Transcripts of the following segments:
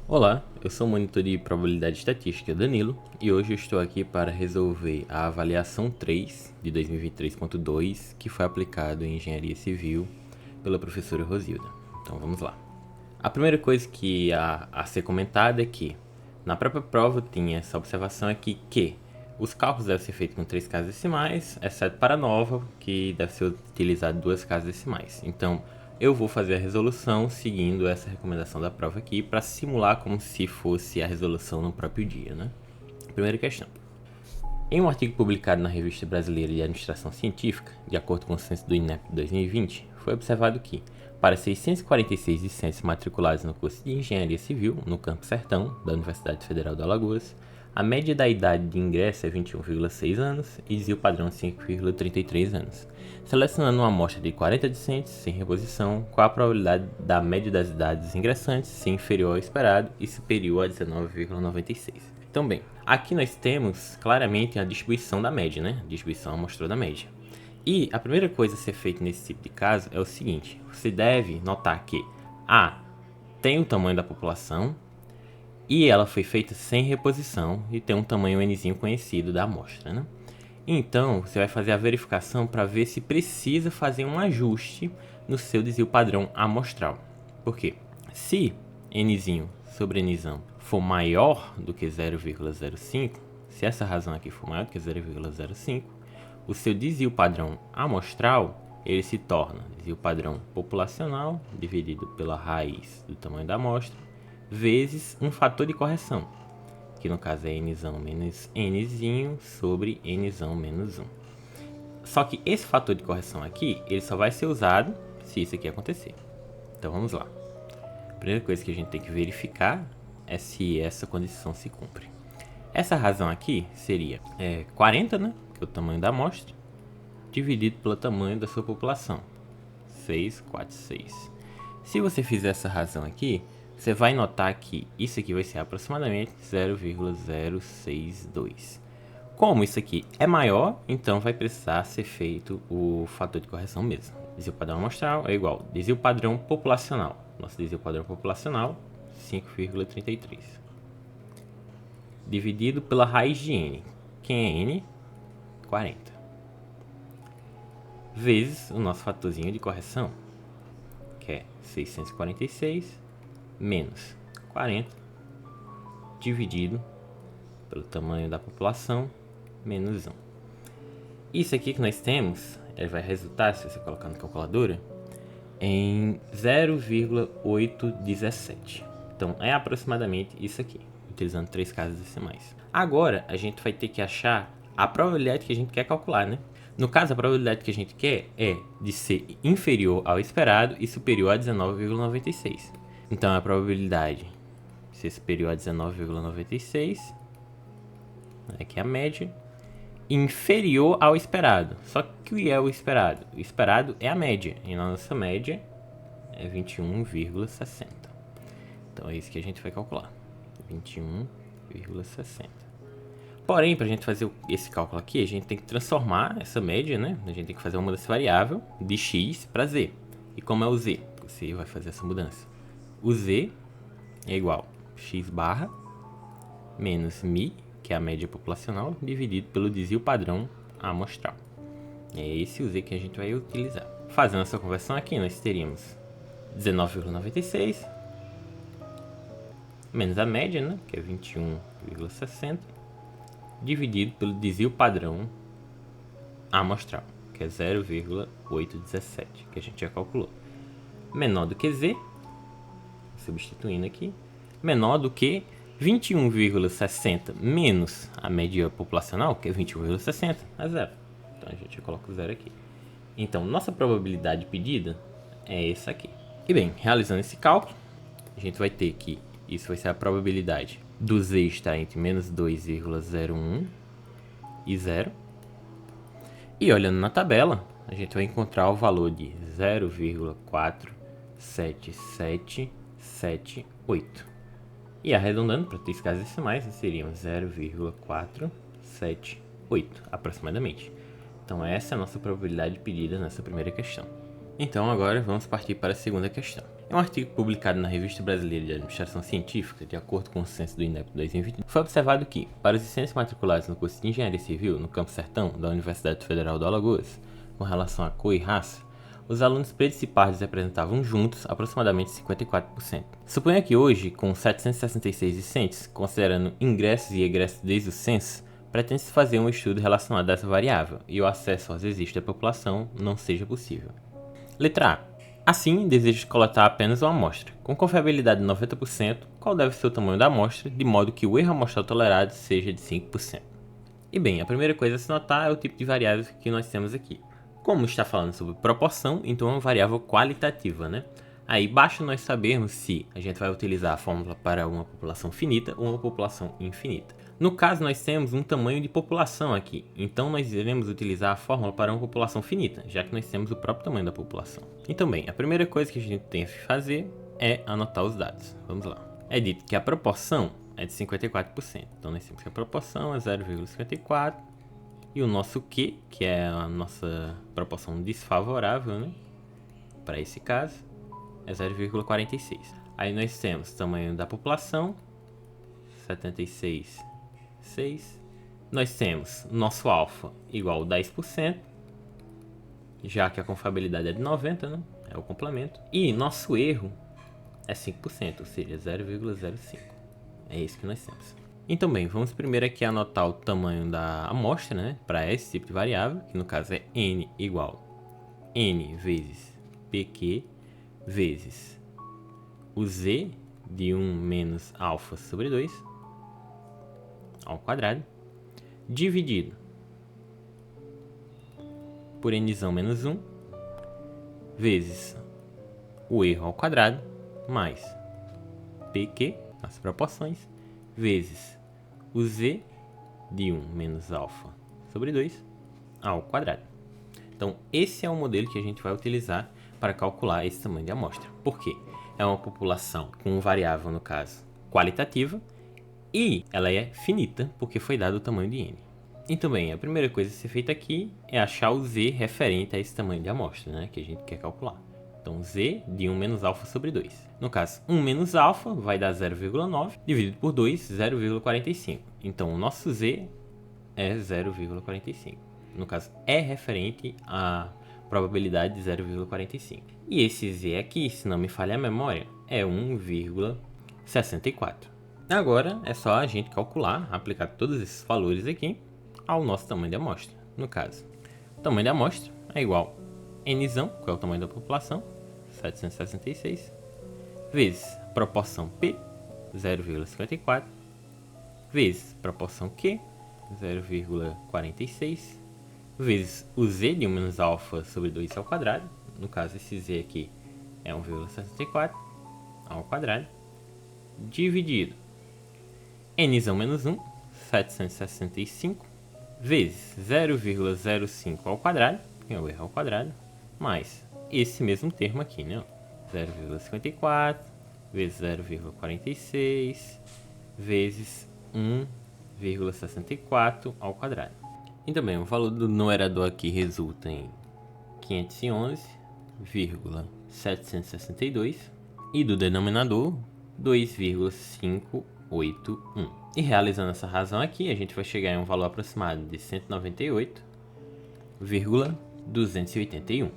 Olá, eu sou o monitor de probabilidade estatística Danilo e hoje eu estou aqui para resolver a avaliação 3 de 2023.2 que foi aplicado em Engenharia Civil pela professora Rosilda. Então vamos lá. A primeira coisa que há a ser comentada é que na própria prova tinha essa observação aqui que os cálculos devem ser feitos com 3 casas decimais, exceto para a nova, que deve ser utilizado 2 casas decimais. Então, eu vou fazer a resolução seguindo essa recomendação da prova aqui para simular como se fosse a resolução no próprio dia, né? Primeira questão. Em um artigo publicado na Revista Brasileira de Administração Científica, de acordo com o censo do INEP de 2020, foi observado que, para 646 discentes matriculados no curso de Engenharia Civil, no Campo Sertão, da Universidade Federal de Alagoas, a média da idade de ingresso é 21,6 anos e desvio padrão 5,33 anos. Selecionando uma amostra de 40 discentes, sem reposição, qual a probabilidade da média das idades ingressantes ser inferior ao esperado e superior a 19,96? Então, bem, aqui nós temos claramente a distribuição da média, né? A distribuição amostrou da média. E a primeira coisa a ser feita nesse tipo de caso é o seguinte: você deve notar que A tem o tamanho da população e ela foi feita sem reposição e tem um tamanho nzinho conhecido da amostra, né? Então, você vai fazer a verificação para ver se precisa fazer um ajuste no seu desvio padrão amostral. Por quê? Se nzinho sobre nzão for maior do que 0,05, se essa razão aqui for maior do que 0,05, o seu desvio padrão amostral ele se torna desvio padrão populacional dividido pela raiz do tamanho da amostra vezes um fator de correção, que no caso é nzão menos nzinho sobre nzão menos 1. Só que esse fator de correção aqui, ele só vai ser usado se isso aqui acontecer. Então vamos lá. A primeira coisa que a gente tem que verificar é se essa condição se cumpre. Essa razão aqui seria 40, né, que é o tamanho da amostra, dividido pelo tamanho da sua população, 646. Se você fizer essa razão aqui, você vai notar que isso aqui vai ser aproximadamente 0,062. Como isso aqui é maior, então vai precisar ser feito o fator de correção mesmo. Desvio padrão amostral é igual desvio padrão populacional. Nosso desvio padrão populacional, 5,33. Dividido pela raiz de n. Quem é n? 40. Vezes o nosso fatorzinho de correção, que é 646 menos 40, dividido pelo tamanho da população, menos 1. Isso aqui que nós temos, vai resultar, se você colocar na calculadora, em 0,817. Então, é aproximadamente isso aqui, utilizando 3 casas decimais. Agora, a gente vai ter que achar a probabilidade que a gente quer calcular, né? No caso, a probabilidade que a gente quer é de ser inferior ao esperado e superior a 19,96. Então, a probabilidade de ser superior a 19,96, aqui é a média, inferior ao esperado. Só que o que é o esperado? O esperado é a média, e a nossa média é 21,60. Então, é isso que a gente vai calcular, 21,60. Porém, para a gente fazer esse cálculo aqui, a gente tem que transformar essa média, né? A gente tem que fazer uma mudança variável de x para z. E como é o z? Você vai fazer essa mudança. O z é igual a x barra menos mi, que é a média populacional, dividido pelo desvio padrão amostral. É esse o z que a gente vai utilizar. Fazendo essa conversão aqui, nós teríamos 19,96 menos a média, né? Que é 21,60. Dividido pelo desvio padrão amostral, que é 0,817, que a gente já calculou. Menor do que z, substituindo aqui, menor do que 21,60 menos a média populacional, que é 21,60, é zero. Então a gente coloca o zero aqui. Então, nossa probabilidade pedida é essa aqui. E bem, realizando esse cálculo, a gente vai ter que isso vai ser a probabilidade do z estar entre menos 2,01 e 0. E olhando na tabela, a gente vai encontrar o valor de 0,47778. E arredondando para 3 casas decimais, seriam 0,478 aproximadamente. Então essa é a nossa probabilidade pedida nessa primeira questão. Então agora vamos partir para a segunda questão. Em um artigo publicado na Revista Brasileira de Administração Científica, de acordo com o censo do INEP 2020, foi observado que, para os discentes matriculados no curso de Engenharia Civil no Campo Sertão da Universidade Federal do Alagoas, com relação à cor e raça, os alunos pretos e pardos representavam juntos aproximadamente 54%. Suponha que hoje, com 766 discentes, considerando ingressos e egressos desde o censo, pretende-se fazer um estudo relacionado a essa variável e o acesso aos registros da população não seja possível. Letra A. Assim, desejo coletar apenas uma amostra. Com confiabilidade de 90%, qual deve ser o tamanho da amostra, de modo que o erro amostral tolerado seja de 5%. E bem, a primeira coisa a se notar é o tipo de variável que nós temos aqui. Como está falando sobre proporção, então é uma variável qualitativa, né? Aí basta nós sabermos se a gente vai utilizar a fórmula para uma população finita ou uma população infinita. No caso, nós temos um tamanho de população aqui, então nós devemos utilizar a fórmula para uma população finita, já que nós temos o próprio tamanho da população. Então bem, a primeira coisa que a gente tem que fazer é anotar os dados. Vamos lá. É dito que a proporção é de 54%, então nós temos que a proporção é 0,54 e o nosso Q, que é a nossa proporção desfavorável, né, para esse caso, é 0,46. Aí nós temos o tamanho da população, 76,6. Nós temos nosso alfa igual a 10%, já que a confiabilidade é de 90%, né? É o complemento. E nosso erro é 5%, ou seja, 0,05. É isso que nós temos. Então bem, vamos primeiro aqui anotar o tamanho da amostra, né? Para esse tipo de variável, que no caso é n igual n vezes pq vezes o z de 1 menos alfa sobre 2 ao quadrado, dividido por nzão menos 1, vezes o erro ao quadrado, mais pq, as proporções, vezes o z de 1 menos alfa sobre 2 ao quadrado. Então, esse é o modelo que a gente vai utilizar para calcular esse tamanho de amostra. Por quê? É uma população com variável, no caso, qualitativa, e ela é finita, porque foi dado o tamanho de n. Então, bem, a primeira coisa a ser feita aqui é achar o z referente a esse tamanho de amostra, né, que a gente quer calcular. Então, z de 1 menos alfa sobre 2. No caso, 1 menos alfa vai dar 0,9, dividido por 2, 0,45. Então, o nosso z é 0,45. No caso, é referente à probabilidade de 0,45. E esse z aqui, se não me falha a memória, é 1,64. Agora é só a gente calcular, aplicar todos esses valores aqui ao nosso tamanho de amostra. No caso, o tamanho da amostra é igual a nzão, que é o tamanho da população, 766, vezes proporção P, 0,54, vezes proporção Q, 0,46, vezes o z de 1 menos alfa sobre 2 ao quadrado, no caso esse z aqui é 1,64 ao quadrado, dividido nzão menos 1, 765, vezes 0,05 ao quadrado, que é o erro ao quadrado, mais esse mesmo termo aqui, né? 0,54 vezes 0,46 vezes 1,64 ao quadrado. E também o valor do numerador aqui resulta em 511,762 e do denominador 2,581. E realizando essa razão aqui, a gente vai chegar em um valor aproximado de 198,281.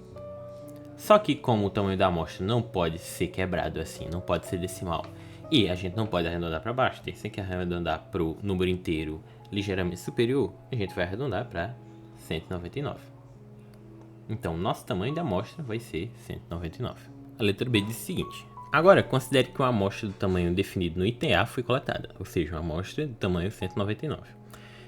Só que como o tamanho da amostra não pode ser quebrado assim, não pode ser decimal, e a gente não pode arredondar para baixo, tem que arredondar para o número inteiro ligeiramente superior, a gente vai arredondar para 199. Então, nosso tamanho da amostra vai ser 199. A letra B diz o seguinte: agora, considere que uma amostra do tamanho definido no item A foi coletada, ou seja, uma amostra do tamanho 199.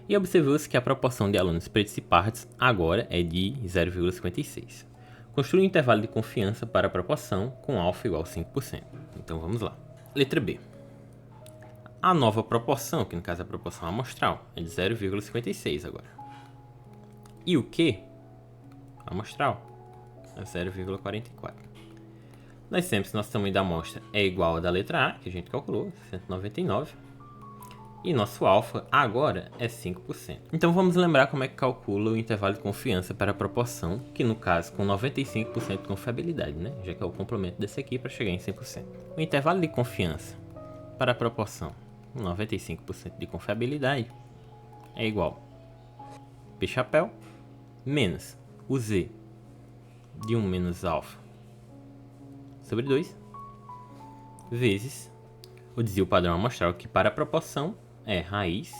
E observou-se que a proporção de alunos pretos e pardos agora é de 0,56. Construa um intervalo de confiança para a proporção com alfa igual a 5%. Então vamos lá. Letra B. A nova proporção, que no caso é a proporção amostral, é de 0,56 agora. E o Q, amostral, é 0,44. Nós temos que nosso tamanho da amostra é igual ao da letra A, que a gente calculou, 199, E nosso alfa agora é 5%. Então vamos lembrar como é que calcula o intervalo de confiança para a proporção, que no caso com 95% de confiabilidade, né? Já que é o complemento desse aqui para chegar em 100%. O intervalo de confiança para a proporção com 95% de confiabilidade é igual P chapéu menos o Z de 1 menos alfa sobre 2 vezes o desvio padrão amostral, que para a proporção é raiz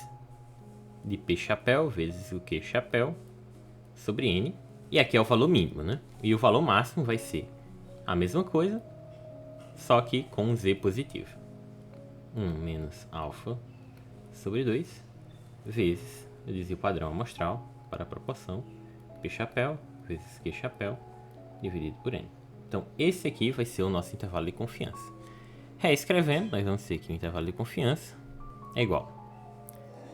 de P chapéu vezes o Q chapéu sobre N. E aqui é o valor mínimo, né? E o valor máximo vai ser a mesma coisa, só que com Z positivo. 1 menos alfa sobre 2 vezes o desvio padrão amostral para a proporção P chapéu vezes Q chapéu dividido por N. Então, esse aqui vai ser o nosso intervalo de confiança. Reescrevendo, nós vamos ter que o intervalo de confiança é igual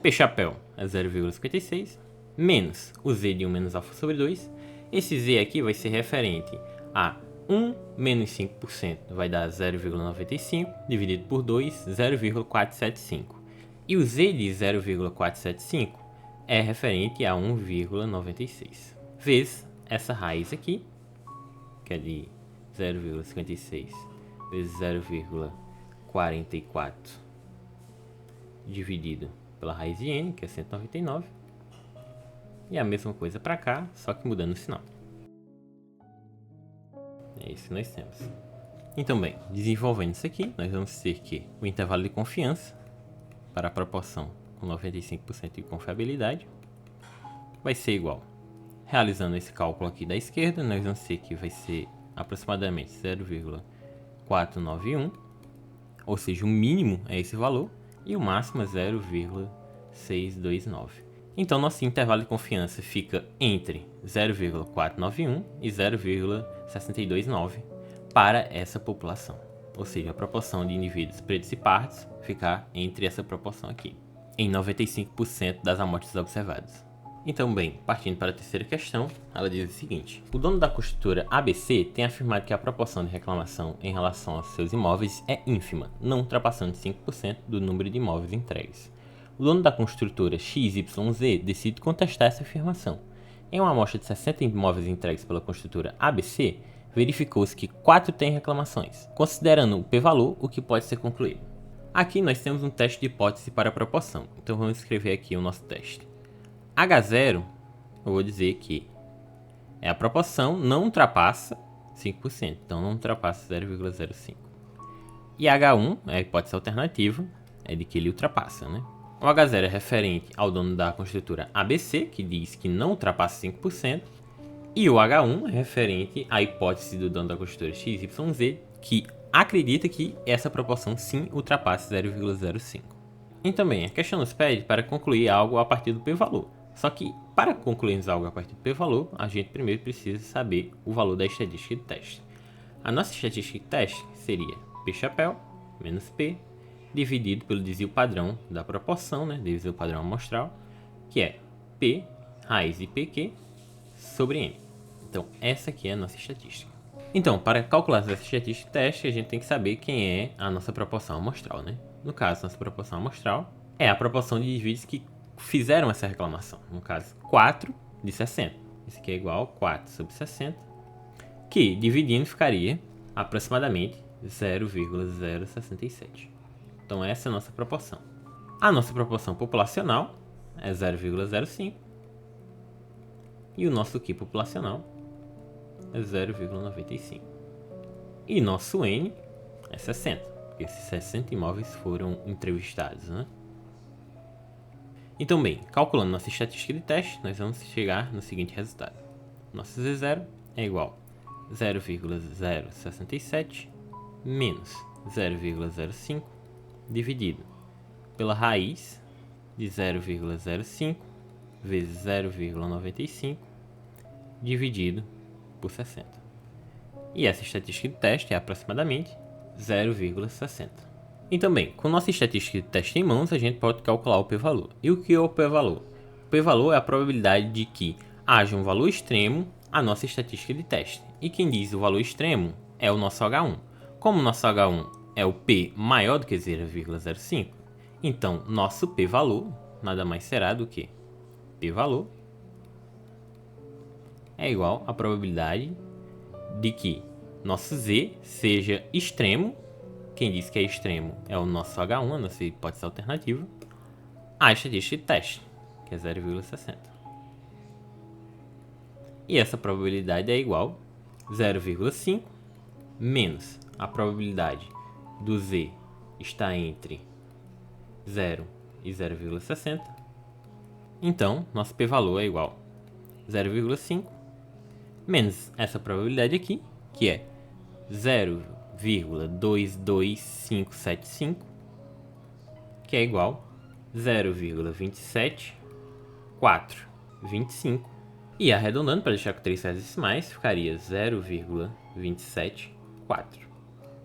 P chapéu é 0,56 menos o Z de 1 menos alfa sobre 2. Esse Z aqui vai ser referente a 1 menos 5%, vai dar 0,95 dividido por 2, 0,475. E o Z de 0,475 é referente a 1,96 vezes essa raiz aqui, que é de 0,56 vezes 0,44 dividido pela raiz de n, que é 199. E a mesma coisa para cá, só que mudando o sinal. É isso que nós temos. Então, bem, desenvolvendo isso aqui, nós vamos ter que o intervalo de confiança para a proporção com 95% de confiabilidade vai ser igual. Realizando esse cálculo aqui da esquerda, nós vamos ter que vai ser aproximadamente 0,491, ou seja, o mínimo é esse valor e o máximo é 0,629. Então, nosso intervalo de confiança fica entre 0,491 e 0,629 para essa população. Ou seja, a proporção de indivíduos pretos e pardos ficar entre essa proporção aqui, em 95% das amostras observadas. Então, bem, partindo para a terceira questão, ela diz o seguinte: o dono da construtora ABC tem afirmado que a proporção de reclamação em relação aos seus imóveis é ínfima, não ultrapassando 5% do número de imóveis entregues. O dono da construtora XYZ decide contestar essa afirmação. Em uma amostra de 60 imóveis entregues pela construtora ABC, verificou-se que 4 têm reclamações, considerando o p-valor, o que pode ser concluído. Aqui nós temos um teste de hipótese para a proporção, então vamos escrever aqui o nosso teste. H0, eu vou dizer que é a proporção, não ultrapassa 5%, então não ultrapassa 0,05. E H1, é a hipótese alternativa, é de que ele ultrapassa, né? O H0 é referente ao dono da construtora ABC, que diz que não ultrapassa 5%, e o H1 é referente à hipótese do dono da construtora XYZ, que acredita que essa proporção sim ultrapassa 0,05. E também a questão nos pede para concluir algo a partir do p-valor. Só que, para concluirmos algo a partir do p-valor, a gente primeiro precisa saber o valor da estatística de teste. A nossa estatística de teste seria P chapéu menos P dividido pelo desvio padrão da proporção, né, desvio padrão amostral, que é P raiz de PQ sobre N. Então, essa aqui é a nossa estatística. Então, para calcular essa estatística de teste, a gente tem que saber quem é a nossa proporção amostral, né? No caso, nossa proporção amostral é a proporção de indivíduos que fizeram essa reclamação. No caso, 4 de 60. Isso aqui é igual a 4 sobre 60, que dividindo ficaria aproximadamente 0,067. Então, essa é a nossa proporção. A nossa proporção populacional é 0,05 e o nosso Q populacional é 0,95. E nosso N é 60, porque esses 60 imóveis foram entrevistados, né? Então, bem, calculando nossa estatística de teste, nós vamos chegar no seguinte resultado. Nosso Z0 é igual a 0,067 menos 0,05 dividido pela raiz de 0,05 vezes 0,95 dividido por 60. E essa estatística de teste é aproximadamente 0,60. E também, com nossa estatística de teste em mãos, a gente pode calcular o p-valor. E o que é o p-valor? O p-valor é a probabilidade de que haja um valor extremo à nossa estatística de teste. E quem diz o valor extremo é o nosso H1. Como o nosso H1 é o P maior do que 0,05, Então, nosso p-valor nada mais será do que p-valor é igual à probabilidade de que nosso z seja extremo. Quem diz que é extremo é o nosso H1, a nossa hipótese alternativa, a estatística de teste, que é 0,60. E essa probabilidade é igual a 0,5 menos a probabilidade do z estar entre 0 e 0,60. Então, nosso p-valor é igual a 0,5 menos essa probabilidade aqui, que é 0,22575, que é igual a 0,27425. E arredondando para deixar com 3 séries decimais, ficaria 0,274.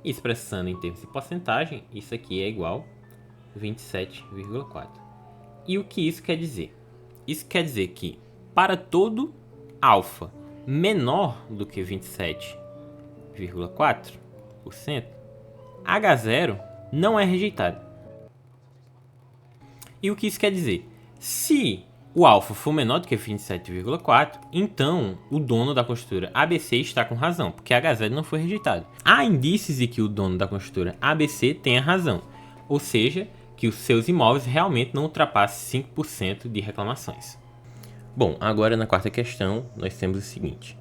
Expressando em termos de porcentagem, isso aqui é igual a 27,4. E o que isso quer dizer? Isso quer dizer que para todo alfa menor do que 27,4%, H0 não é rejeitado. E o que isso quer dizer? Se o alfa for menor do que 27,4, então o dono da construtora ABC está com razão, porque H0 não foi rejeitado. Há indícios de que o dono da construtora ABC tenha razão, ou seja, que os seus imóveis realmente não ultrapassem 5% de reclamações. Bom, agora na quarta questão nós temos o seguinte.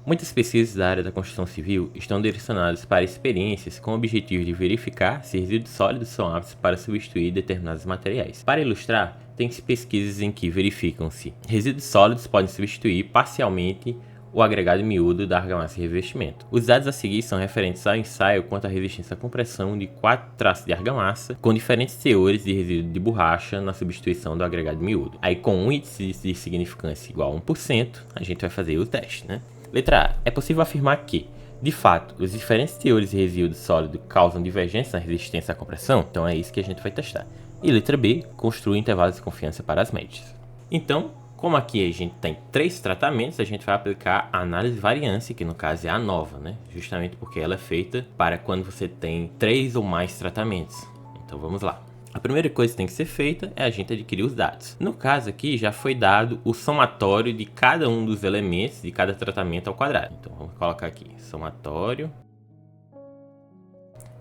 Muitas pesquisas da área da construção civil estão direcionadas para experiências com o objetivo de verificar se resíduos sólidos são aptos para substituir determinados materiais. Para ilustrar, tem-se pesquisas em que verificam se resíduos sólidos podem substituir parcialmente o agregado miúdo da argamassa de revestimento. Os dados a seguir são referentes ao ensaio quanto à resistência à compressão de 4 traços de argamassa com diferentes teores de resíduo de borracha na substituição do agregado miúdo. Aí com um índice de significância igual a 1%, a gente vai fazer o teste, né? Letra A. É possível afirmar que, de fato, os diferentes teores de resíduo sólido causam divergência na resistência à compressão? Então é isso que a gente vai testar. E letra B. Construa intervalos de confiança para as médias. Então, como aqui a gente tem 3 tratamentos, a gente vai aplicar a análise de variância, que no caso é a nova, né? Justamente porque ela é feita para quando você tem 3 ou mais tratamentos. Então vamos lá. A primeira coisa que tem que ser feita é a gente adquirir os dados. No caso aqui já foi dado o somatório de cada um dos elementos de cada tratamento ao quadrado. Então vamos colocar aqui somatório.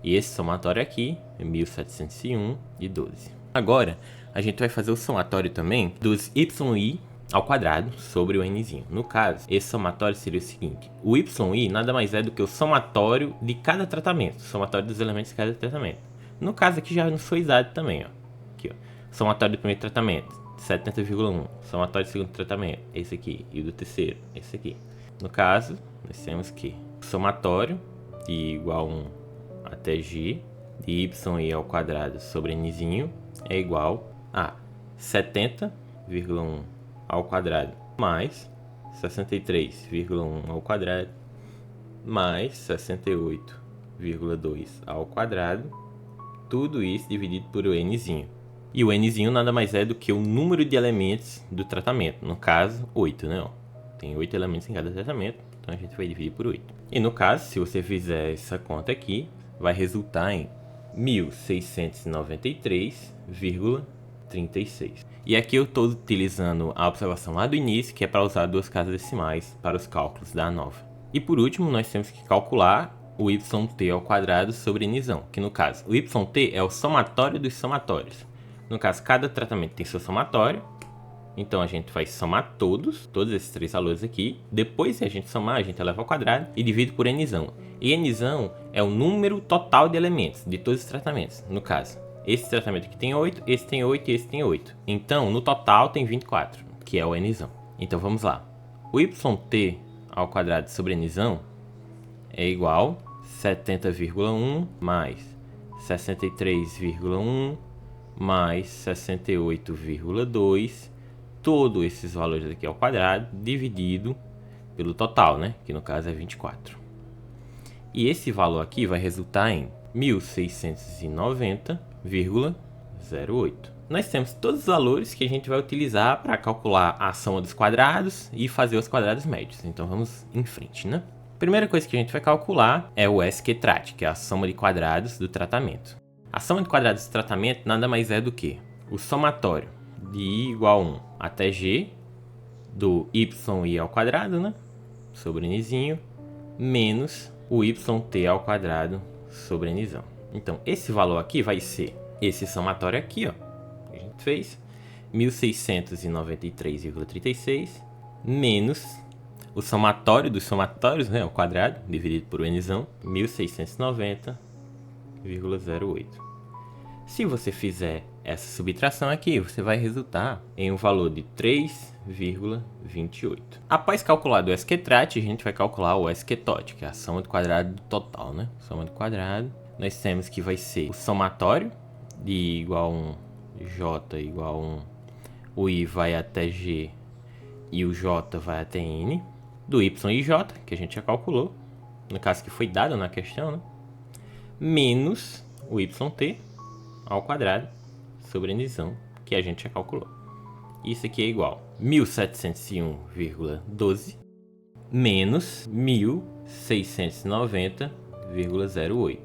E esse somatório aqui é 1701 de 12. Agora a gente vai fazer o somatório também dos YI ao quadrado sobre o Nzinho. No caso, esse somatório seria o seguinte. O YI nada mais é do que o somatório de cada tratamento. O somatório dos elementos de cada tratamento. No caso aqui já nos foi dado também, ó. Aqui, ó. Somatório do primeiro tratamento, 70,1. Somatório do segundo tratamento, esse aqui. E o do terceiro, esse aqui. No caso, nós temos que o somatório de igual a 1 até g de yi ao quadrado sobre nzinho é igual a 70,1 ao quadrado mais 63,1 ao quadrado mais 68,2 ao quadrado. Tudo isso dividido por o nzinho. E o nzinho nada mais é do que o número de elementos do tratamento. No caso, 8, né? Ó, tem 8 elementos em cada tratamento, então a gente vai dividir por 8. E no caso, se você fizer essa conta aqui, vai resultar em 1693,36. E aqui eu estou utilizando a observação lá do início, que é para usar 2 casas decimais para os cálculos da nova. E por último, nós temos que calcular o yt ao quadrado sobre nzão, que no caso, o yt é o somatório dos somatórios. No caso, cada tratamento tem seu somatório, então a gente vai somar todos esses 3 valores aqui. Depois de a gente somar, a gente eleva ao quadrado e divide por nzão. E nzão é o número total de elementos de todos os tratamentos. No caso, esse tratamento aqui tem 8, esse tem 8 e esse tem 8. Então, no total tem 24, que é o nzão. Então vamos lá. O yt ao quadrado sobre nzão é igual a 70,1 mais 63,1 mais 68,2, todos esses valores aqui ao quadrado, dividido pelo total, né? Que no caso é 24. E esse valor aqui vai resultar em 1690,08. Nós temos todos os valores que a gente vai utilizar para calcular a soma dos quadrados e fazer os quadrados médios. Então vamos em frente, né? Primeira coisa que a gente vai calcular é o SQTRAT, que é a soma de quadrados do tratamento. A soma de quadrados de tratamento nada mais é do que o somatório de I igual a 1 até G do YI ao quadrado, né? Sobre Nzinho, menos o YT ao quadrado sobre Nzão. Então, esse valor aqui vai ser esse somatório aqui, ó, que a gente fez, 1693,36, menos o somatório dos somatórios, né, ao quadrado, dividido por Nzão, 1690,08. Se você fizer essa subtração aqui, você vai resultar em um valor de 3,28. Após calcular o esquetrate, a gente vai calcular o esquetote, que é a soma de quadrado do total, né? Soma de quadrado, nós temos que vai ser o somatório de I igual a 1, J igual a 1, o I vai até G e o J vai até N, do Y e J, que a gente já calculou, no caso que foi dado na questão, né? Menos o YT ao quadrado sobre Nzão, que a gente já calculou. Isso aqui é igual a 1701,12 menos 1690,08.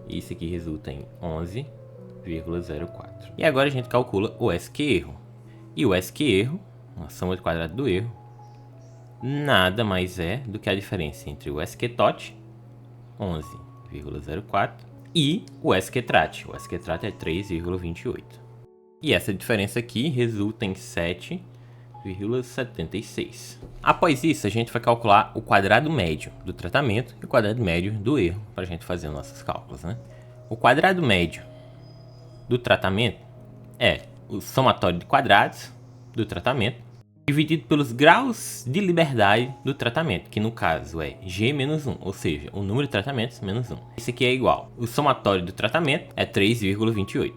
Isso aqui resulta em 11,04. E agora a gente calcula o esque-erro. E o esque-erro, a soma de quadrado do erro, nada mais é do que a diferença entre o esquetote, 11,04, e o esquetrate. O esquetrate é 3,28. E essa diferença aqui resulta em 7,76. Após isso, a gente vai calcular o quadrado médio do tratamento e o quadrado médio do erro, para a gente fazer nossos cálculos, né? O quadrado médio do tratamento é o somatório de quadrados do tratamento dividido pelos graus de liberdade do tratamento, que no caso é G menos 1, ou seja, o número de tratamentos menos 1. Isso aqui é igual. O somatório do tratamento é 3,28,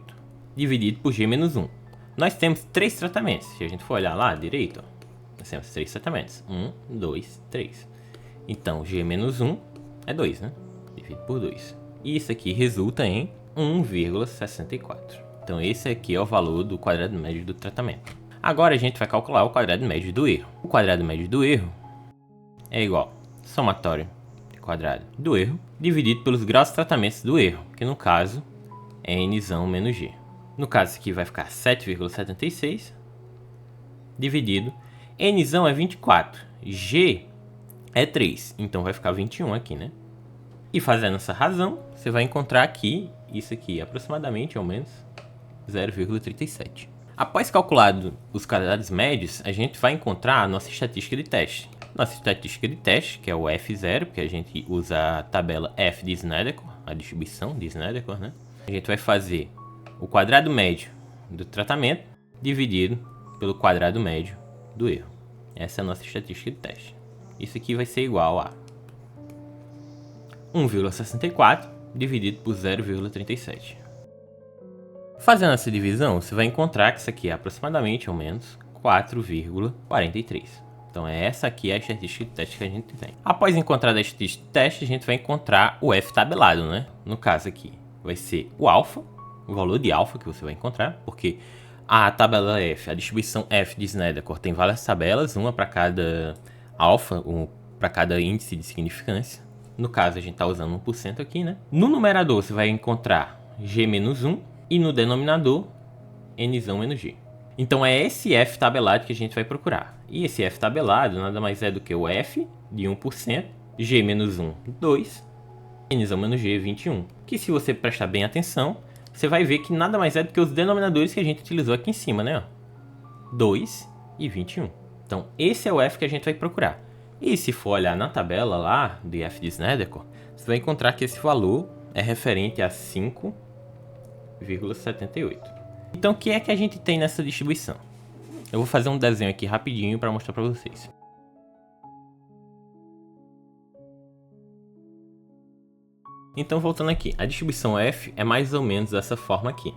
dividido por G menos 1. Nós temos 3 tratamentos. Se a gente for olhar lá à direita, ó, nós temos 3 tratamentos. 1, 2, 3. Então, G menos 1 é 2, né? Dividido por 2. E isso aqui resulta em 1,64. Então, esse aqui é o valor do quadrado médio do tratamento. Agora a gente vai calcular o quadrado médio do erro. O quadrado médio do erro é igual ao somatório de quadrado do erro dividido pelos graus de tratamentos do erro, que no caso é Nzão menos G. No caso aqui vai ficar 7,76 dividido. Nzão é 24, G é 3, então vai ficar 21 aqui, né? E fazendo essa razão, você vai encontrar aqui, isso aqui aproximadamente, ao menos, 0,37. Após calculado os quadrados médios, a gente vai encontrar a nossa estatística de teste. Nossa estatística de teste, que é o F0, porque a gente usa a tabela F de Snedeker, a distribuição de Snedeker, né? A gente vai fazer o quadrado médio do tratamento dividido pelo quadrado médio do erro. Essa é a nossa estatística de teste. Isso aqui vai ser igual a 1,64 dividido por 0,37. Fazendo essa divisão, você vai encontrar que isso aqui é aproximadamente, ao menos, 4,43. Então, essa aqui é a estatística de teste que a gente tem. Após encontrar a estatística de teste, a gente vai encontrar o F tabelado, né? No caso aqui, vai ser o alfa, o valor de alfa que você vai encontrar, porque a tabela F, a distribuição F de Snedeker, tem várias tabelas, uma para cada alfa, para cada índice de significância. No caso, a gente está usando 1% aqui, né? No numerador, você vai encontrar G menos 1. E no denominador, Nzão menos G. Então é esse F tabelado que a gente vai procurar. E esse F tabelado nada mais é do que o F de 1%, G menos 1, 2, Nzão menos G, 21. Que se você prestar bem atenção, você vai ver que nada mais é do que os denominadores que a gente utilizou aqui em cima, né? 2 e 21. Então esse é o F que a gente vai procurar. E se for olhar na tabela lá do F de Snedeker, você vai encontrar que esse valor é referente a 5,78. Então, o que é que a gente tem nessa distribuição? Eu vou fazer um desenho aqui rapidinho para mostrar para vocês. Então, voltando aqui, a distribuição F é mais ou menos dessa forma aqui.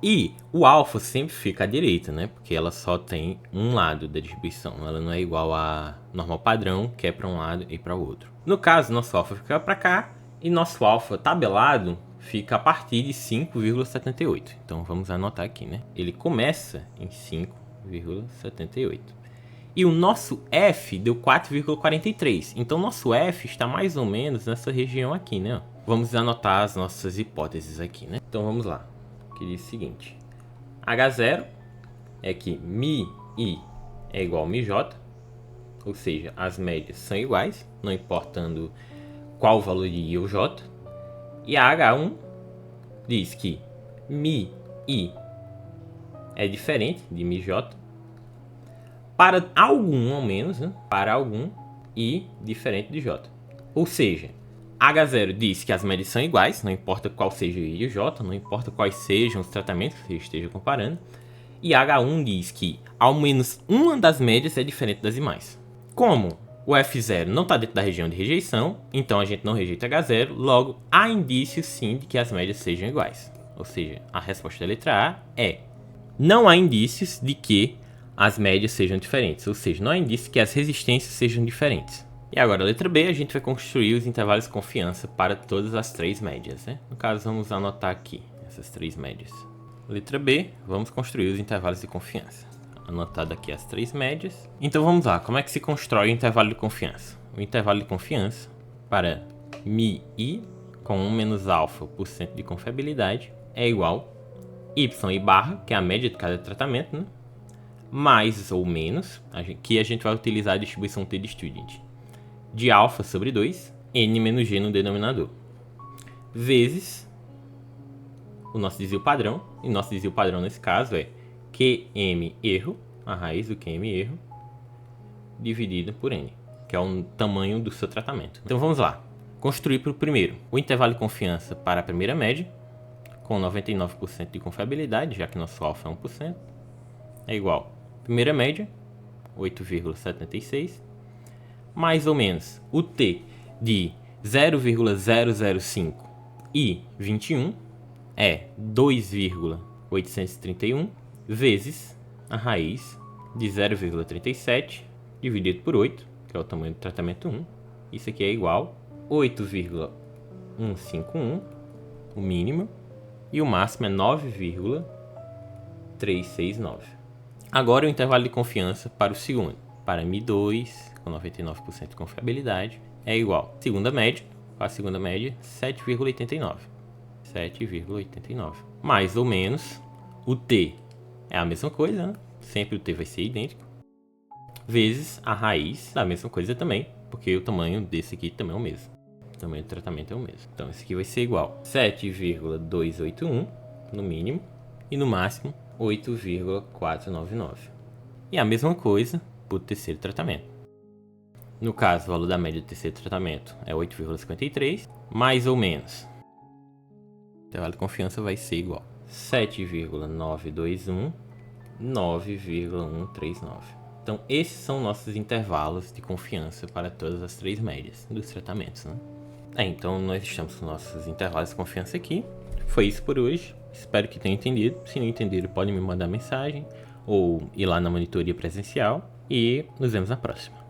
E o alfa sempre fica à direita, né? Porque ela só tem um lado da distribuição. Ela não é igual a normal padrão, que é para um lado e para o outro. No caso, nosso alfa fica para cá e nosso alfa tabelado fica a partir de 5,78. Então vamos anotar aqui, né? Ele começa em 5,78. E o nosso F deu 4,43. Então nosso F está mais ou menos nessa região aqui, né? Vamos anotar as nossas hipóteses aqui, né? Então vamos lá. que diz o seguinte: H0 é que Mi I é igual a Mi J, ou seja, as médias são iguais, não importando qual o valor de I ou J. E a H1 diz que Mi I é diferente de Mi J para algum, ao menos, né? Para algum I diferente de J. Ou seja, H0 diz que as médias são iguais, não importa qual seja o I ou J, não importa quais sejam os tratamentos que você esteja comparando. E H1 diz que ao menos uma das médias é diferente das demais. Como o F0 não está dentro da região de rejeição, então a gente não rejeita H0, logo há indícios sim de que as médias sejam iguais. Ou seja, a resposta da letra A é: não há indícios de que as médias sejam diferentes, ou seja, não há indício que as resistências sejam diferentes. E agora a letra B, a gente vai construir os intervalos de confiança para todas as três médias, né? No caso, vamos anotar aqui essas três médias. Letra B, vamos construir os intervalos de confiança. Anotado aqui as três médias. Então vamos lá, como é que se constrói o intervalo de confiança? O intervalo de confiança para Mi I com 1 menos alfa por cento de confiabilidade é igual Y I barra, que é a média de cada tratamento, né? Mais ou menos, que a gente vai utilizar a distribuição T de Student, de alfa sobre 2, N menos G no denominador, vezes o nosso desvio padrão, e nosso desvio padrão nesse caso é QM erro, a raiz do QM erro, dividido por N, que é o tamanho do seu tratamento. Então vamos lá, construir para o primeiro, o intervalo de confiança para a primeira média, com 99% de confiabilidade, já que nosso alfa é 1%, é igual a primeira média, 8,76, mais ou menos o T de 0,005 e 21, é 2,831 vezes a raiz de 0,37 dividido por 8, que é o tamanho do tratamento 1. Isso aqui é igual a 8,151, o mínimo, e o máximo é 9,369. Agora o intervalo de confiança para o segundo. Para Mi2, com 99% de confiabilidade, é igual a segunda média, a segunda média, 7,89. 7,89. Mais ou menos, o T é a mesma coisa, né? Sempre o T vai ser idêntico, vezes a raiz da mesma coisa também, porque o tamanho desse aqui também é o mesmo. O tamanho do tratamento é o mesmo. Então esse aqui vai ser igual a 7,281 no mínimo e no máximo 8,499. E a mesma coisa para o terceiro tratamento. No caso, o valor da média do terceiro tratamento é 8,53, mais ou menos. O intervalo de confiança vai ser igual a 7,921, 9,139. Então, esses são nossos intervalos de confiança para todas as três médias dos tratamentos, né? Então, nós estamos com nossos intervalos de confiança aqui. Foi isso por hoje. Espero que tenham entendido. Se não entenderam, podem me mandar mensagem ou ir lá na monitoria presencial. E nos vemos na próxima.